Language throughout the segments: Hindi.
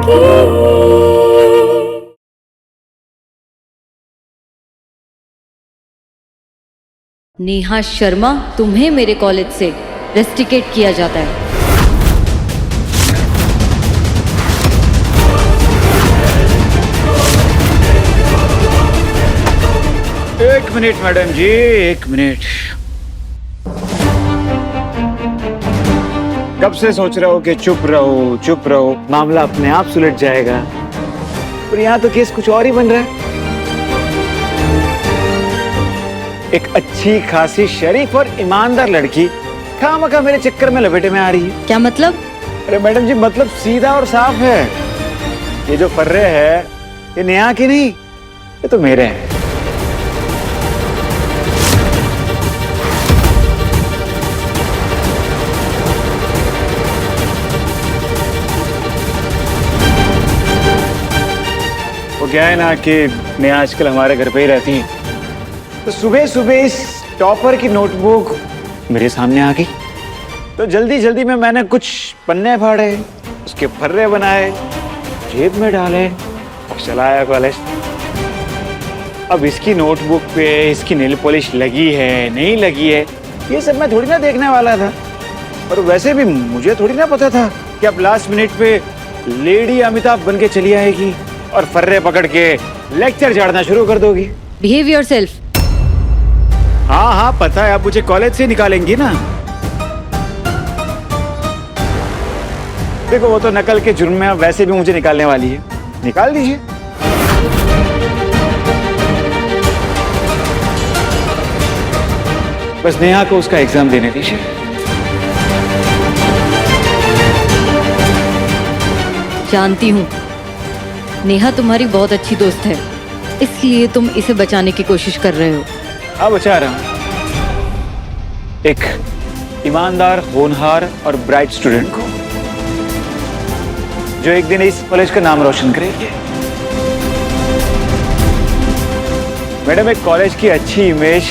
की। नेहा शर्मा, तुम्हें मेरे कॉलेज से रेस्टिकेट किया जाता है। एक मिनट मैडम जी, एक मिनट। कब से सोच रहा हूँ कि चुप रहो चुप रहो, मामला अपने आप सुलझ जाएगा, पर यहाँ तो केस कुछ और ही बन रहा है। एक अच्छी खासी शरीफ और ईमानदार लड़की खामखा मेरे चक्कर में लपेटे में आ रही है। क्या मतलब? अरे मैडम जी, मतलब सीधा और साफ है। ये जो फर्रे है ये नेहा के नहीं, ये तो मेरे हैं। वो क्या है ना कि नेहा आजकल हमारे घर पे ही रहती है, तो सुबह सुबह इस टॉपर की नोटबुक मेरे सामने आ गई, तो जल्दी जल्दी में मैंने कुछ पन्ने फाड़े, उसके फर्रे बनाए, जेब में डाले और चलाया कॉलेज। अब इसकी नोटबुक पे इसकी नेल पॉलिश लगी है नहीं लगी है, ये सब मैं थोड़ी ना देखने वाला था। और वैसे भी मुझे थोड़ी ना पता था कि अब लास्ट मिनट पे लेडी अमिताभ बन के चली आएगी और फर्रे पकड़ के लेक्चर झाड़ना शुरू कर दोगी। Behave yourself. हाँ हाँ पता है, आप मुझे कॉलेज से निकालेंगी ना। देखो वो तो नकल के जुर्म में वैसे भी मुझे निकालने वाली है, निकाल दीजिए। बस नेहा को उसका एग्जाम देने दीजिए। जानती हूँ नेहा तुम्हारी बहुत अच्छी दोस्त है, इसलिए तुम इसे बचाने की कोशिश कर रहे हो। अब बचा रहा हूं एक ईमानदार, होनहार और ब्राइट स्टूडेंट को, जो एक दिन इस कॉलेज का नाम रोशन करेगी। मैडम, एक कॉलेज की अच्छी इमेज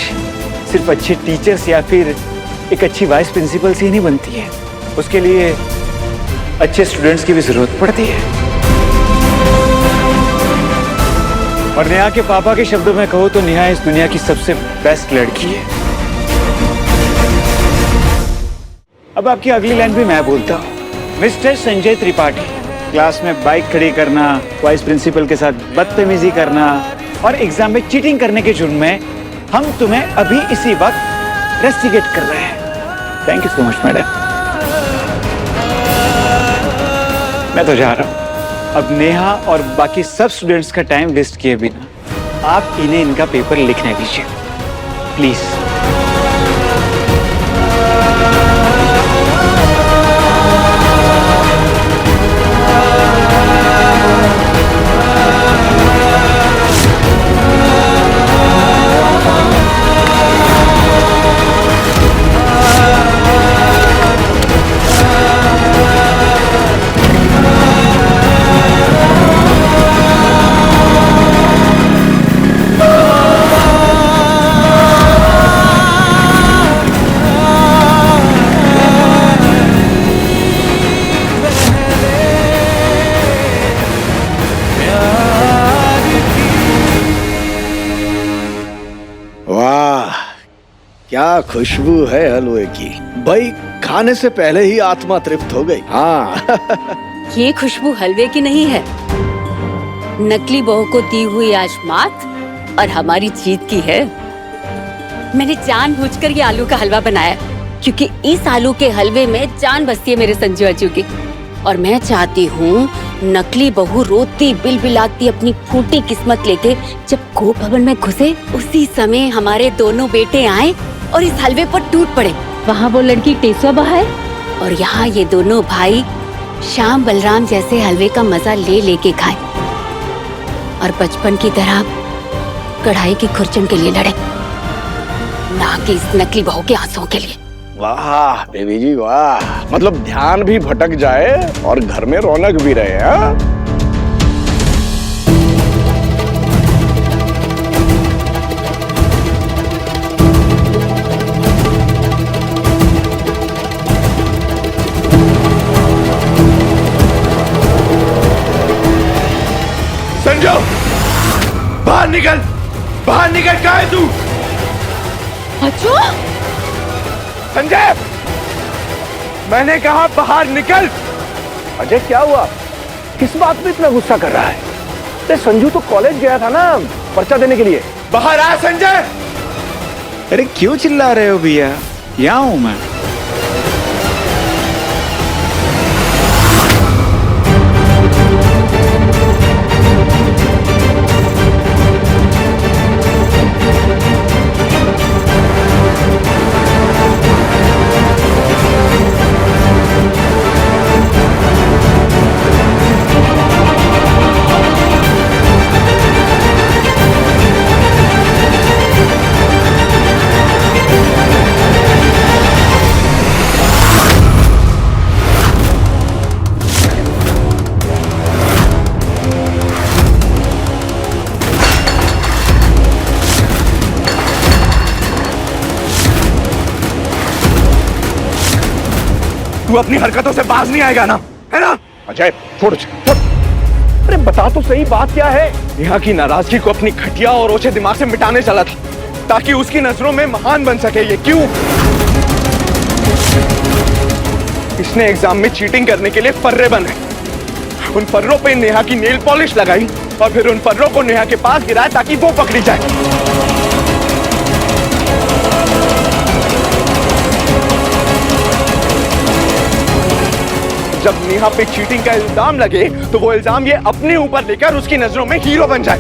सिर्फ अच्छे टीचर्स या फिर एक अच्छी वाइस प्रिंसिपल से ही नहीं बनती है, उसके लिए अच्छे स्टूडेंट्स की भी जरूरत पड़ती है। और नेहा के पापा के शब्दों में कहूं तो नेहा इस दुनिया की सबसे बेस्ट लड़की है। अब आपकी अगली लाइन भी मैं बोलता हूं। मिस्टर संजय त्रिपाठी, क्लास में बाइक खड़ी करना, वाइस प्रिंसिपल के साथ बदतमीजी करना और एग्जाम में चीटिंग करने के जुर्म में हम तुम्हें अभी इसी वक्त रेस्टिकेट कर रहे हैं। Thank you so much madam. मैं तो जा रहा हूं। अब नेहा और बाकी सब स्टूडेंट्स का टाइम वेस्ट किए बिना आप इन्हें इनका पेपर लिखने दीजिए प्लीज। क्या खुशबू है हलवे की, भाई खाने से पहले ही आत्मा तृप्त हो गई। हाँ ये खुशबू हलवे की नहीं है, नकली बहू को दी हुई आज मात और हमारी जीत की है। मैंने जानबूझकर ये आलू का हलवा बनाया क्योंकि इस आलू के हलवे में जान बसती है मेरे संजू अज्जू की। और मैं चाहती हूँ नकली बहू रोती बिलबिलाती अपनी फूटी किस्मत लेके जब गोप भवन में घुसे, उसी समय हमारे दोनों बेटे आए और इस हलवे पर टूट पड़े। वहाँ वो लड़की टेसुआ बहा है और यहाँ ये दोनों भाई श्याम बलराम जैसे हलवे का मजा ले लेके खाए और बचपन की तरह कढ़ाई की खुरचन के लिए लड़े, ना कि इस नकली बहू के आंसुओं के लिए। वाह देवी जी वाह, मतलब ध्यान भी भटक जाए और घर में रौनक भी रहे। हाँ संजू, बाहर निकल, बाहर निकल, कहाँ है तू? अजू, संजय, मैंने कहा बाहर निकल। अजय क्या हुआ? किस बात में इतना गुस्सा कर रहा है? अरे संजू तो कॉलेज गया था ना पर्चा देने के लिए। बाहर आ संजय। अरे क्यों चिल्ला रहे हो भैया? यहाँ हूं मैं। तू अपनी हरकतों से बाज नहीं आएगा ना, है ना? अजय छोड़ छोड़। अरे बता तो सही बात क्या है? नेहा की नाराजगी को अपनी घटिया और ओछे दिमाग से मिटाने चला था, ताकि उसकी नजरों में महान बन सके। ये क्यों? इसने एग्जाम में चीटिंग करने के लिए फर्रे बने, उन फर्रों पे नेहा की नेल पॉलिश लगाई और फिर उन फर्रों को नेहा के पास गिराया ताकि वो पकड़ी जाए। जब नेहा पे चीटिंग का इल्जाम लगे तो वो इल्जाम ये अपने ऊपर लेकर उसकी नजरों में हीरो बन जाए।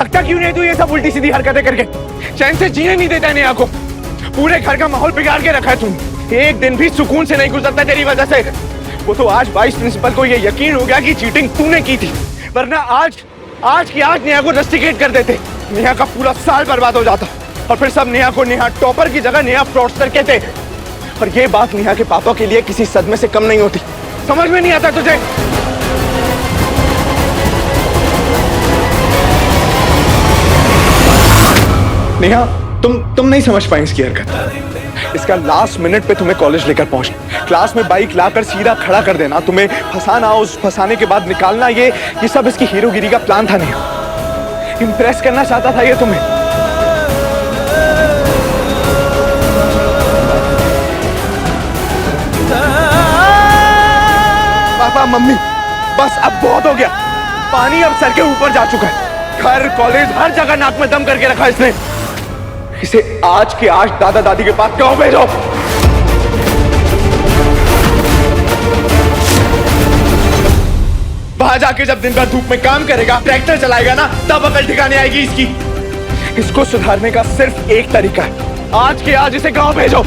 हकता क्यों नहीं तू ये सब उल्टी सीधी हरकतें करके? चैन से जीने नहीं देता नेहा को। पूरे घर का माहौल बिगाड़ के रखा है तुम। एक दिन भी सुकून से नहीं गुजरता तेरी वजह से। वो तो आज वाइस प्रिंसिपल को ये यकीन हो गया कि चीटिंग तूने की थी, वरना आज की आज नेहा को रस्टिकेट कर देते। नेहा का पूरा साल बर्बाद हो जाता और फिर सब नेहा को नेहा टॉपर की जगह नेहा फ्रॉडस्टर कहते। और ये बात नेहा के पापा के लिए किसी सदमे से कम नहीं होती। समझ में नहीं आता तुझे? नेहा, तुम नहीं समझ पाए इसकी हरकत। इसका लास्ट मिनट पे तुम्हें कॉलेज लेकर पहुंचना, क्लास में बाइक लाकर सीधा खड़ा कर देना, तुम्हें फंसाना, उस फंसाने के बाद निकालना, ये सब इसकी हीरोगिरी का प्लान था। नेहा इंप्रेस करना चाहता था ये तुम्हें। पापा, मम्मी, बस अब बहुत हो गया। पानी अब सर के ऊपर जा चुका है। घर, कॉलेज, हर जगह नाक में दम करके रखा इसने। इसे आज के आज दादा दादी के पास क्यों भेजो? वहां जाके जब दिन भर धूप में काम करेगा, ट्रैक्टर चलाएगा ना, तब अकल ठिकाने आएगी इसकी। इसको सुधारने का सिर्फ एक तरीका है, आज के आज इसे गांव भेजो।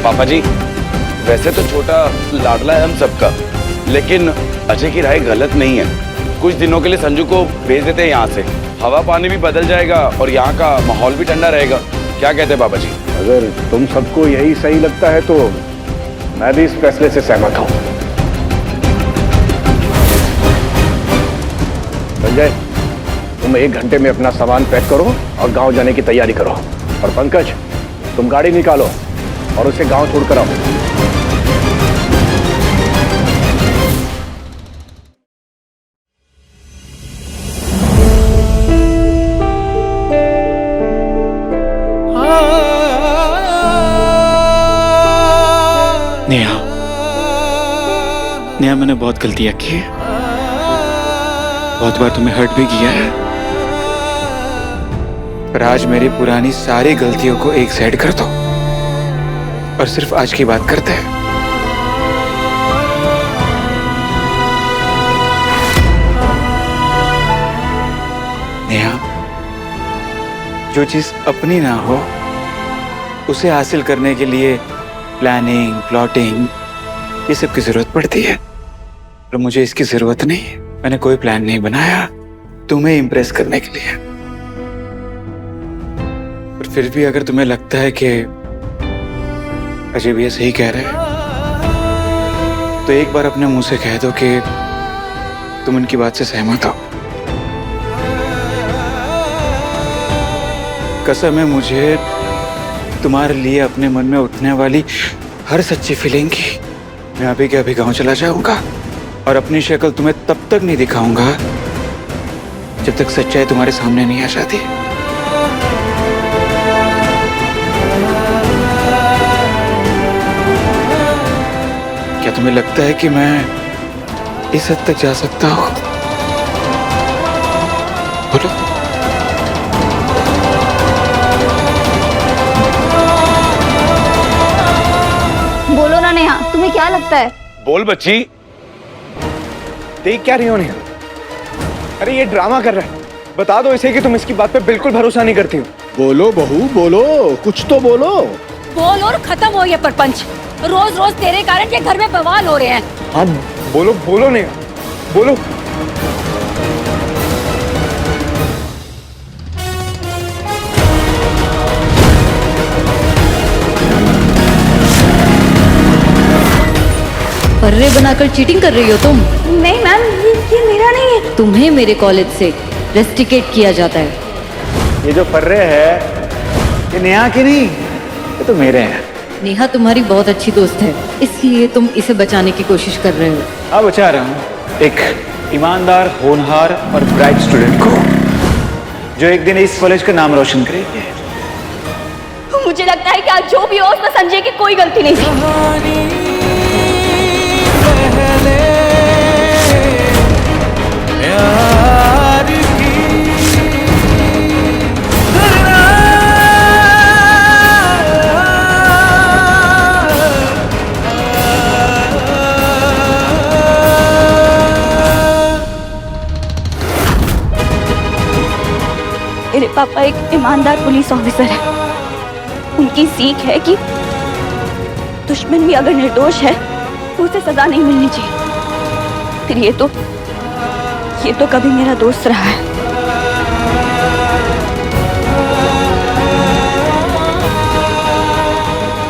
पापा जी, वैसे तो छोटा लाडला है हम सबका, लेकिन अजय की राय गलत नहीं है। कुछ दिनों के लिए संजू को भेज देते हैं यहाँ से, हवा पानी भी बदल जाएगा और यहाँ का माहौल भी ठंडा रहेगा। क्या कहते हैं पापा जी? अगर तुम सबको यही सही लगता है तो मैं भी इस फैसले से सहमत हूं। संजय, तुम 1 घंटे में अपना सामान पैक करो और गांव जाने की तैयारी करो। और पंकज, तुम गाड़ी निकालो और उसे गांव छोड़कर आओ। नेहा, मैंने बहुत गलतियां की है, बहुत बार तुम्हें हर्ट भी किया है, पर आज मेरी पुरानी सारी गलतियों को एक साइड कर दो और सिर्फ आज की बात करते हैं। नेहा, जो चीज अपनी ना हो उसे हासिल करने के लिए प्लानिंग, प्लॉटिंग, ये सब की जरूरत पड़ती है, पर मुझे इसकी जरूरत नहीं है। मैंने कोई प्लान नहीं बनाया तुम्हें इम्प्रेस करने के लिए, पर फिर भी अगर तुम्हें लगता है कि अजय भैया सही कह रहे हैं, तो एक बार अपने मुंह से कह दो कि तुम इनकी बात से सहमत हो। कसम है मुझे तुम्हारे लिए अपने मन में उठने वाली हर सच्ची फीलिंग की मैं अभी के अभी गांव चला जाऊंगा और अपनी शक्ल तुम्हें तब तक नहीं दिखाऊंगा जब तक सच्चाई तुम्हारे सामने नहीं आ जाती। क्या तुम्हें लगता है कि मैं इस हद तक जा सकता हूं? बोलो। बोलो ना नेहा, तुम्हें क्या लगता है? बोल बच्ची। देख क्या रही हो नेहा? अरे ये ड्रामा कर रहा है। बता दो इसे कि तुम इसकी बात पे बिल्कुल भरोसा नहीं करती हो। बोलो बहू बोलो, कुछ तो बोलो। बोल और खत्म हो ये परपंच। रोज रोज तेरे कारण ये घर में बवाल हो रहे हैं। हाँ बोलो बोलो नेहा, बोलो। पर्रे बनाकर चीटिंग कर रही हो तुम। नहीं मैम, ये मेरा नहीं है। तुम्हें मेरे कॉलेज से रेस्टिकेट किया जाता है। ये जो फर्रे है ये नेहा की नहीं, ये तो मेरे हैं। नेहा तुम्हारी बहुत अच्छी दोस्त है, इसलिए तुम इसे बचाने की कोशिश कर रहे हो। अब बचा रहा हूँ एक ईमानदार, होनहार और ब्राइट स्टूडेंट को, जो एक दिन इस कॉलेज का नाम रोशन करेगी। मुझे लगता है कि आज जो भी हो उसमें संजय की कोई गलती नहीं थी। मेरे पापा एक ईमानदार पुलिस ऑफिसर है। उनकी सीख है कि दुश्मन भी अगर निर्दोष है तो उसे सजा नहीं मिलनी चाहिए। फिर ये तो कभी मेरा दोस्त रहा है।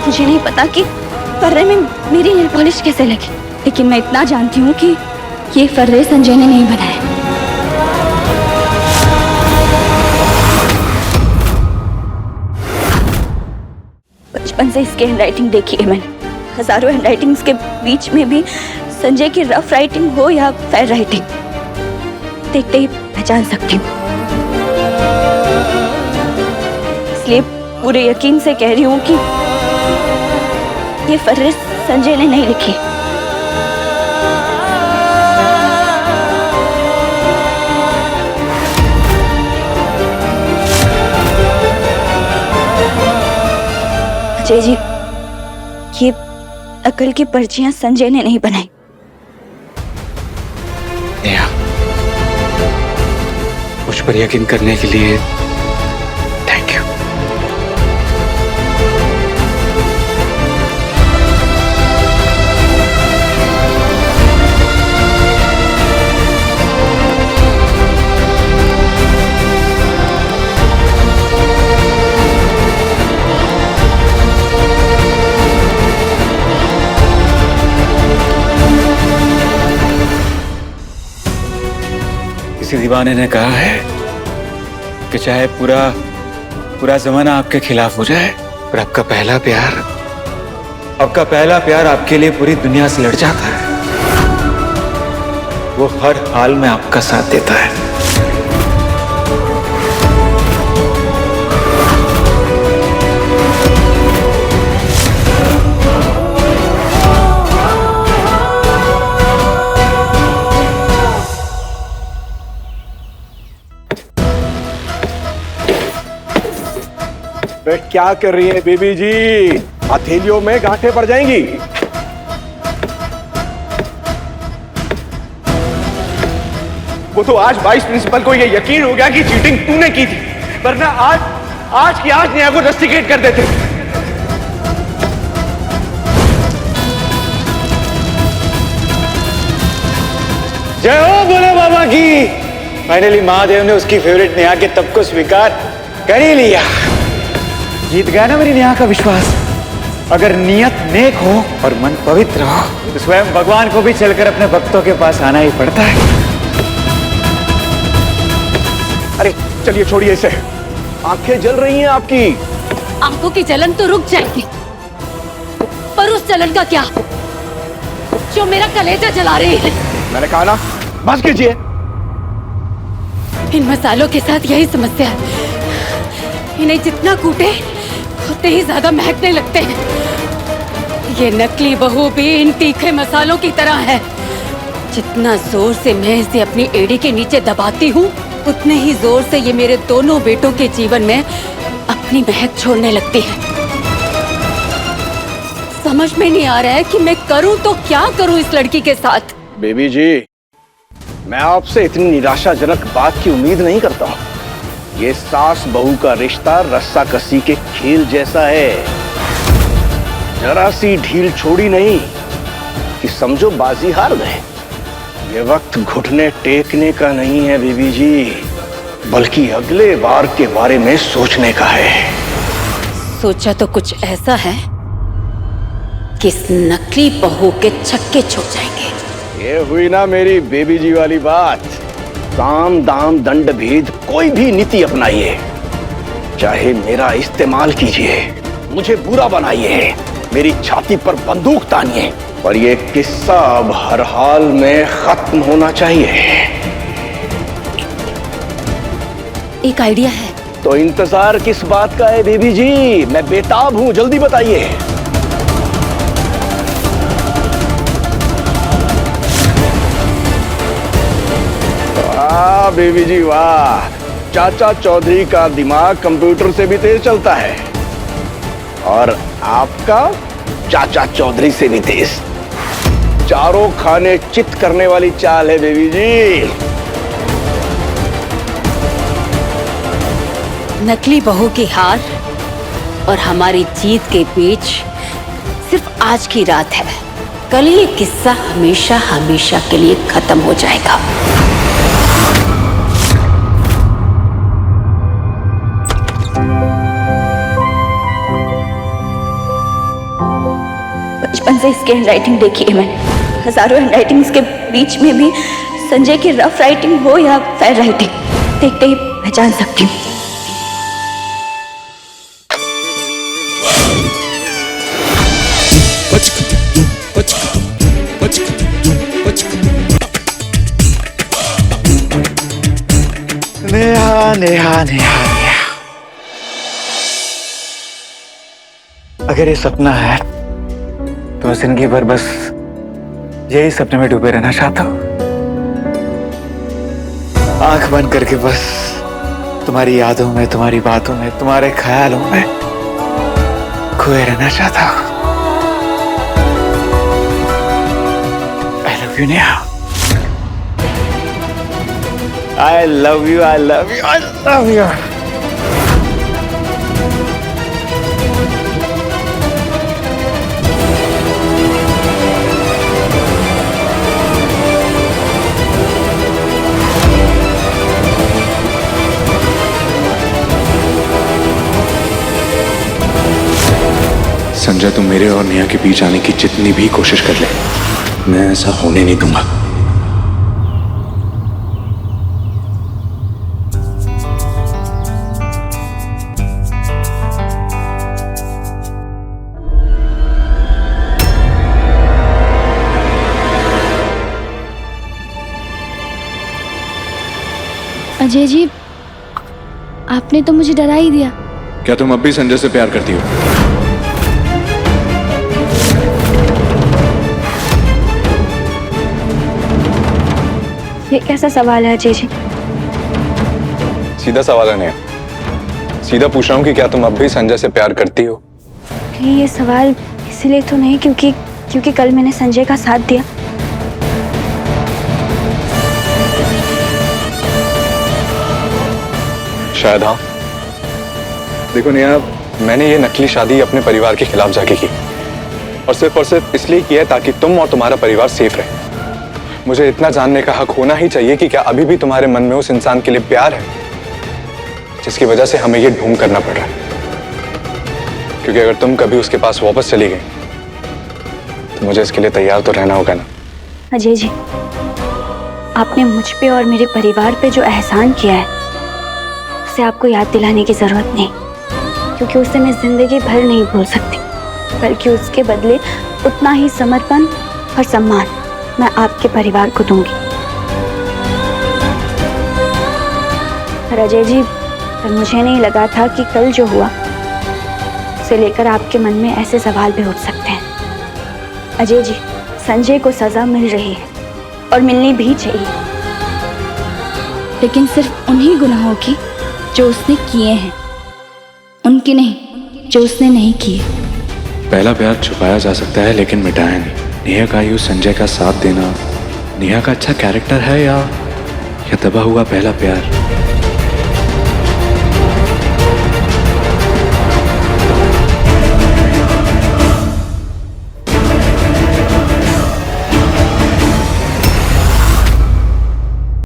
मुझे नहीं पता कि फर्रे में मेरी नेल पॉलिश कैसे लगी, लेकिन मैं इतना जानती हूँ कि ये फर्रे संजय ने नहीं बनाए। बचपन से इसकी हैंडराइटिंग देखी है मैंने। हजारों हैंडराइटिंग्स के बीच में भी संजय की रफ राइटिंग हो या फेयर राइटिंग, देखते ही पहचान सकती हूँ। इसलिए पूरे यकीन से कह रही हूँ कि ये फर्रे संजय ने नहीं लिखी। अजय जी, ये नकल की पर्चियां संजय ने नहीं बनाई। नेहा, मुझ पर यकीन करने के लिए थैंक यू। किसी दीवाने ने कहा है कि चाहे पूरा जमाना आपके खिलाफ हो जाए, पर आपका पहला प्यार आपके लिए पूरी दुनिया से लड़ जाता है। वो हर हाल में आपका साथ देता है। क्या कर रही है बेबी जी? हथेलियों में गांठें पड़ जाएंगी। वो तो आज वाइस प्रिंसिपल को ये यकीन हो गया कि चीटिंग तूने की थी, वरना आज की आज नेहा को रस्टिकेट कर देते। जय हो भोले बाबा की। फाइनली महादेव ने उसकी फेवरेट नेहा के तब को स्वीकार कर ही लिया। जीत गया ना मेरी नेहा का विश्वास। अगर नियत नेक हो और मन पवित्र हो तो स्वयं भगवान को भी चलकर अपने भक्तों के पास आना ही पड़ता है। अरे चलिए छोड़िए इसे, आंखें जल रही हैं आपकी। आंखों की जलन तो रुक जाएगी, पर उस जलन का क्या जो मेरा कलेजा जला रही है। मैंने कहा ना, बस कीजिए। इन मसालों के साथ यही समस्या है, इन्हें जितना कूटे उतने ही ज्यादा महकने लगते हैं। ये नकली बहू भी इन तीखे मसालों की तरह है। जितना जोर से मैं इसे अपनी एड़ी के नीचे दबाती हूँ, उतने ही जोर से ये मेरे दोनों बेटों के जीवन में अपनी महक छोड़ने लगती है। समझ में नहीं आ रहा है कि मैं करूँ तो क्या करूँ इस लड़की के साथ। बेबी जी, मैं आपसे इतनी निराशाजनक बात की उम्मीद नहीं करता हूँ। ये सास बहू का रिश्ता रस्सा कसी के खेल जैसा है। जरा सी ढील छोड़ी नहीं कि समझो बाजी हार गए। ये वक्त घुटने टेकने का नहीं है बेबी जी, बल्कि अगले बार के बारे में सोचने का है। सोचा तो कुछ ऐसा है कि इस नकली बहू के छक्के छूट जाएंगे। ये हुई ना मेरी बेबी जी वाली बात। साम दाम दंड भेद कोई भी नीति अपनाइए, चाहे मेरा इस्तेमाल कीजिए, मुझे बुरा बनाइए, मेरी छाती पर बंदूक तानिए, पर ये किस्सा अब हर हाल में खत्म होना चाहिए। एक आइडिया है। तो इंतजार किस बात का है बेबी जी? मैं बेताब हूं, जल्दी बताइए। वाह बेबी जी वाह, चाचा चौधरी का दिमाग कंप्यूटर से भी तेज चलता है और आपका चाचा चौधरी से भी तेज। चारों खाने चित करने वाली चाल है बेबी जी। नकली बहू की हार और हमारी जीत के बीच सिर्फ आज की रात है। कल ये किस्सा हमेशा हमेशा के लिए खत्म हो जाएगा। बचपन से इसकी हैंडराइटिंग देखी है मैंने। हजारों हैंडराइटिंग्स के बीच में भी संजय की रफ राइटिंग हो या फेयर राइटिंग, देखते ही पहचान सकती हूँ। नेहा नेहा नेहा नेहा, अगर ये सपना है तो जिंदगी भर बस यही सपने में डूबे रहना चाहता हूँ। आंख बंद करके बस तुम्हारी यादों में, तुम्हारी बातों में, तुम्हारे ख्यालों में खोए रहना चाहता हूँ। I love you Neha. I love you, I love you, I love you। Sanjay, तुम मेरे और नेहा के बीच आने की जितनी भी कोशिश कर ले, मैं ऐसा होने नहीं दूंगा। अजय जी, आपने तो मुझे डरा ही दिया। क्या तुम अब भी संजय से प्यार करती हो? ये कैसा सवाल है अजय जी? सीधा सवाल है नेहा, सीधा पूछ रहा हूँ कि क्या तुम अब भी संजय से प्यार करती हो? ये सवाल इसलिए तो नहीं क्योंकि कल मैंने संजय का साथ दिया। शायद हाँ। देखो नेहा, मैंने ये नकली शादी अपने परिवार के खिलाफ जाके की, और सिर्फ इसलिए किया ताकि तुम और तुम्हारा परिवार सेफ रहे। मुझे इतना जानने का हक होना ही चाहिए कि क्या अभी भी तुम्हारे मन में उस इंसान के लिए प्यार है जिसकी वजह से हमें ये ढूंढ करना पड़ रहा है। क्योंकि अगर तुम कभी उसके पास वापस चली गई तो मुझे इसके लिए तैयार तो रहना होगा ना। अजय जी, आपने मुझ पे और मेरे परिवार पे जो एहसान किया है उसे आपको याद दिलाने की जरूरत नहीं, क्योंकि उसे मैं जिंदगी भर नहीं भूल सकती। बल्कि उसके बदले उतना ही समर्पण और सम्मान मैं आपके परिवार को दूंगी। और अजय जी, पर मुझे नहीं लगा था कि कल जो हुआ उसे लेकर आपके मन में ऐसे सवाल भी उठ सकते हैं। अजय जी, संजय को सजा मिल रही है और मिलनी भी चाहिए, लेकिन सिर्फ उन्हीं गुनाहों की जो उसने किए हैं, उनकी नहीं जो उसने नहीं किए। पहला प्यार छुपाया जा सकता है लेकिन मिटाया नहीं। नेहा का यूं संजय का साथ देना नेहा का अच्छा कैरेक्टर है या दबा हुआ पहला प्यार?